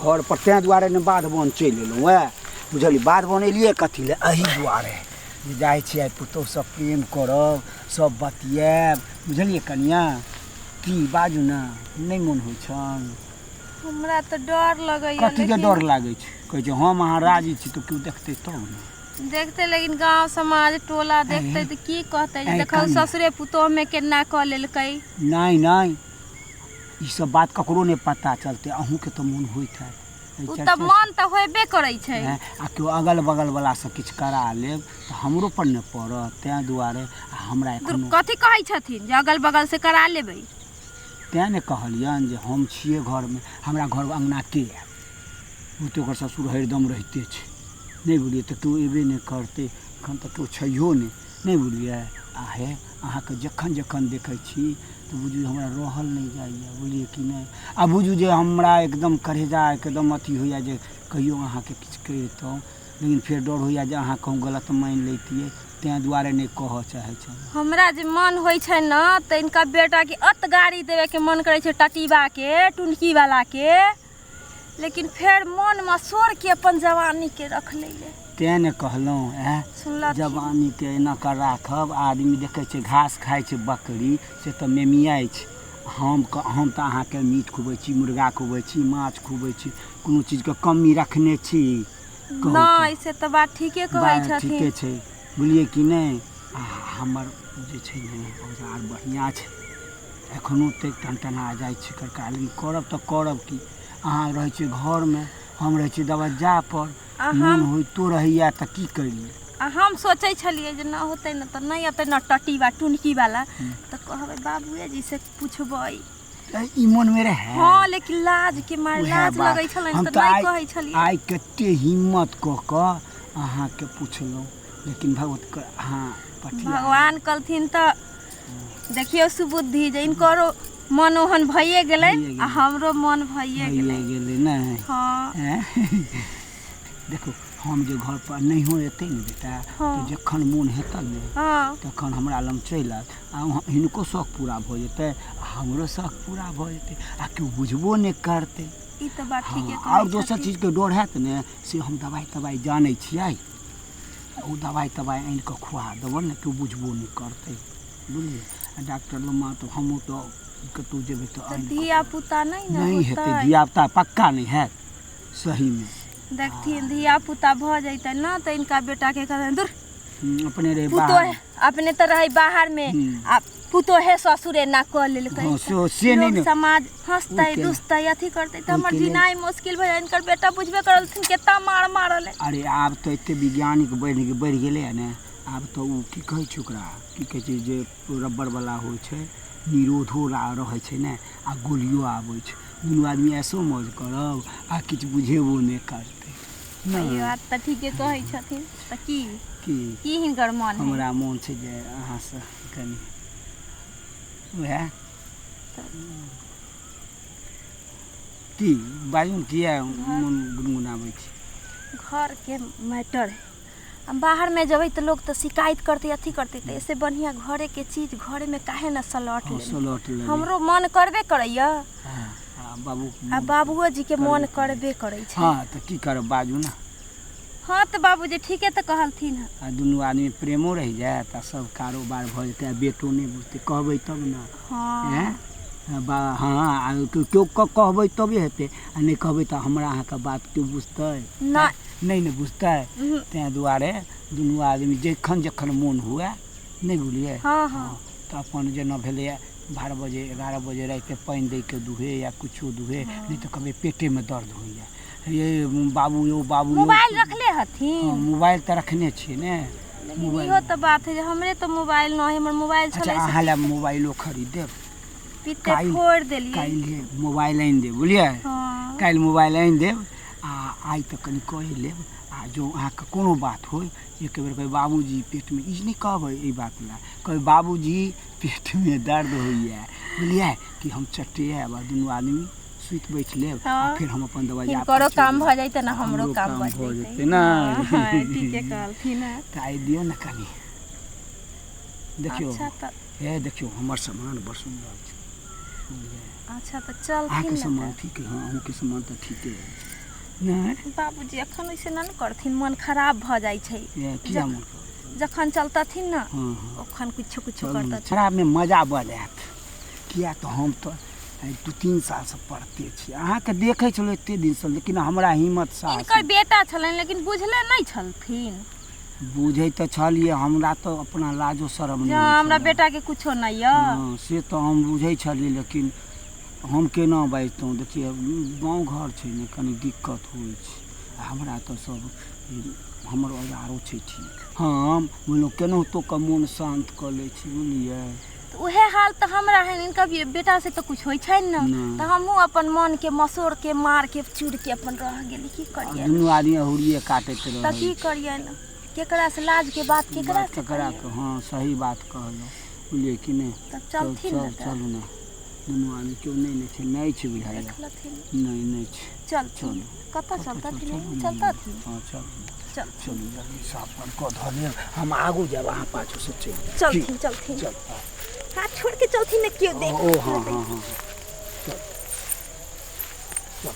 घर पर तैं दुआरे ने बाध बन चलि एलहुँ है बुझलियै बाध बन एलियै कथी लए एही दुआरे जे जाइ छियै पुतहुसँ प्रेम करब सब बतियाब बुझलियै कनिया की बाजू ने नहि मोन होइ छन हमरा तो डर लगैया कथीके डर लागै छै कहै छै हम अहाँ राजी छी तऽ केओ देखतै तब ने देखते लेकिन गांव समाज टोला देखते तो की कहते जे देखौ ससुरे पुतोह में केना क लेलकै नहीं नहीं ई सब बात ककरो नहीं पता चलते अहूँ के तो मन होइत है तब मन तो होबे करै छै आ केओ अगल बगल वाला से किछ करा लेब तो हमरो पर ने पड़त तैं दुआरे हमरा एखनो कथी कहै छथिन जे अगल बगल से करा लेबै तैं ने कहलियन जे हम छिए घर में हमरा घर अंगना के आएब ओ तो ओकर ससुर हरदम रहिते छै नहीं बुझलिए तो केओ एबे नहीं करते एखन तो केओ छैहो नहीं बुझलिए आ हे अहाँके जखन जखन देखै छी तो बुझू हमरा रहल नहीं जाइए बुझलिए कि नहीं आ बुझू जे हमरा एकदम करेजा एकदम अथी होइए जे कहियो अहाँके किछु कहितहुँ लेकिन फिर डर होइए जे अहाँ कहूँ गलत मानि लैतियै तैं दुआरे नहीं कहऽ चाहै छै हमरा जे मन होइ छै न तऽ इनका बेटा के अत गाड़ी देवे के मन करै छै टटीबा के टुनकी वाला के लेकिन फिर मन में सोर के अपन जवानी के रख ले तैं ने कहलहुँ जवानी के एना कर राखब आदमी देखै छै घास खाइ छै बकरी से तऽ मेमियाइ छै हम तऽ अहाँके मीट खुबै छी मुर्गा खुबै छी माछ खुबै छी कोनो चीजके कमी रखने छी नहीं से तो बात ठीके कहै छथिन ठीके छै बुझलिए कि नहीं हमर जे छै ने औजार बढ़िया छै एखनो तक टनटना जाइ छै करका लेकिन करब तऽ करब की अहाँ रहै छियै घर में हम रहै छियै दरवाजा पर मन होइतो रहैया तऽ की करिए हम सोचै छलिए जे न होतै न तऽ नहीं अतै न टटीबा टुनकी वाला तऽ कहबै बाबूए जी से पूछबै ई मन में रहे हां लेकिन लाज के मार लाज लगै छलन तऽ नहीं कहै छलिए आइ कते हिम्मत क क अहाँ के पूछलहुँ लेकिन भगवत हाँ भगवान कहलथिन तऽ देखियो सुबुद्धि जे इनकरो मन ओहन भइए गेलै आ हमरो मन भइए गेलै नहीं हां देखो हम जे घर पर नहीं हो एतै ने बेटा तो जखन मोन हेतन ने तखन हमरा लग चलि आत आ हिनको शौक पूरा भऽ जेतै हमरो शौक पूरा भऽ जेतै आ केओ बुझबो नहीं करतै ई तऽ बात ठीके कहै और दोसर चीज के डर हैत ने से हम दवाई जानै छियै ओ दवाई आनि कऽ खुआ देबो ने केओ बुझबो नहीं करतै बुझलिए डॉक्टर लम्मा तो हमहूँ तो कतौ जेबै तो धिया पुता नहीं हेतै धिया पुता पक्का नहीं हैत सही में देखथिन धिया पुता भऽ जैतै न तऽ इनका बेटा के कहथिन दूर अपने रे बाहर अपने तो रहे बाहर में आ पुतो है ससुरे ना क लेलकै से नहीं समाज हंसतै दुसतै अथी करतै त हमर जिनाई मुश्किल भऽ जाय इनकर बेटा बुझबे करलथिन केतना मार मारल अरे आब तो एते वैज्ञानिक बढ़ गेलै है ने आब तो उ की कहै छै ओकरा की कहै छै जे रबर वाला होइ छै निरोधो रहै छै ने आ गोलियो आबै छै दुनू आदमी ऐसो मौज करब आ किछु बुझेबो नहीं करतै ई बात तऽ ठीके कहै छथिन तऽ की हिनकर मन हमरा मोन छै जे अहाँ से कनी वह की बाजू किया मन गुनगुनाबै छी घर के मैटर है बाहर में जब तो लोग तो शिकायत करते अथी करते तो ऐसे बढ़िया घरे के चीज घरे में काहे न सलट ले हमरो मन करबे करैया बाबूओ जी के मन करबे करै छै हां त की करब बाजू ना हां त बाबूजी ठीके त कहलथिन आ दुनू आदमी प्रेमो रह जात आ सब कारोबार भ जेतै बेटो नहीं बुझते कहबै तब ना हां क्यों कहबै तबे हेतै आ नहीं कहबै त हमरा अहाँ के बात क्यों बुझतै नहीं बुझतै तैं दुआरे दुनू आदमी जखन मोन हुए नहीं बुझलिए हां त अपन जेना भेलै 12 बजे 11 बजे रात पानी दे के दुहे या कुछो दुहे नहीं तो कभी पेटे में दर्द होइए ये बाबू मोबाइल रखले हथिन मोबाइल तो रखने छी ने इहो तो बात है जे हमरे तो मोबाइल न है हमर मोबाइल छले अच्छा अहाँ ला मोबाइलो खरीद देब पिते फोड़ देलिए काल्हि मोबाइल आनि देब बुझलिए काल्हि मोबाइल आनि देब आ आइ तो कनी कहि लेब आ जो अहाँके कोनो बात होय एक बेर कहे बाबूजी पेट में ई नहीं कहबै ई बात ला कहे बाबूजी पेट में दर्द होइए बुझलिए कि हम चटिए दुनू आदमी सुत बैठ लेब फिर हम अपन दवाई करो काम भ जाइते ना हमरो काम भ जाइते ना ठीके कहलथिन त आइ दियो ना कनी देखियो अच्छा त ए देखियो हमर सामान बड़ सुंदर छै अच्छा तो चल अहाँके सामान ठीक है, हाँ अहूँके सामान तऽ ठीके है नहीं बाबूजी एखन ऐसे ना करथिन, मन खराब भ जाइ छै। किया मन जखन चलतथिन ना हाँ हाँ ओखन कुछ करतथिन। खराब में मजा बढ़ जायत, किया तो हम तो 2-3 साल से पढ़ते छी, अहाँके देखै छलहुँ एते दिन से, लेकिन हमरा हिम्मत साहस इनकर बेटा छलनि लेकिन बुझले नहीं छलथिन। बुझै तऽ छलिए, हमरा तो अपना लाजो शरम नहीं हाँ हमरा बेटा के कुछो नहीं है। हाँ से तो हम बुझै छलिए, लेकिन हम केना बाजतहुँ, देखिए गाँव घर छै ने कनी दिक्कत होइ छै, हमरा तो सब हमर औजारो छै ठीक, हाँ बोलो केनाहितो के मोन शांत कऽ लै छी बुझलिए। तो उहे हाल तो हमरा है, इनका बेटा से तो कुछ होइ छै न, तो हमहू अपन मन के मसोर के मार के चूड़ के अपन रह गेली, की करिए दुनू आदमी हुड़िए काटैत रहे त की करिए न, केकरा से लाज के बात केकरा से ककरा के, हाँ सही बात कहलहुँ बुझलिए कि नहीं। तो चलथिन न चलू ना दुनू आदमी केओ नहीं छै, नहीं छै बुझाइए, नहीं छै। चल कतऽ चलतथिन, चलतथिन हाँ चल चल चलू जल्दी साफ कऽ धऽ, हम आगू जायब, अहाँ पाछू से चलथिन चल हाथ छोड़ के चलथिन न, क्यों देख ओ हाँ हाँ हाँ चल चल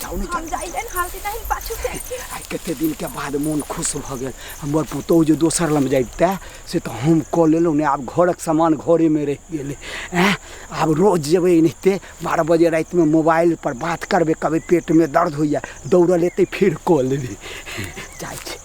हम जाइबे न हाल के नहीं पाछू से। आइ कते दिन के बाद मोन खुश भऽ गेल, हमर पुतौह जे दोसर लग जाइते से तऽ हम कऽ लेलहुँ ने, आब घरक सामान घरे में रहि गेलै। आब रोज जेबै एनाहिते 12 बजे राति में मोबाइल पर बात करबै, कहबै पेट में दर्द होइए, दौड़ल एतै फिर कऽ लेबै, जाइ छै।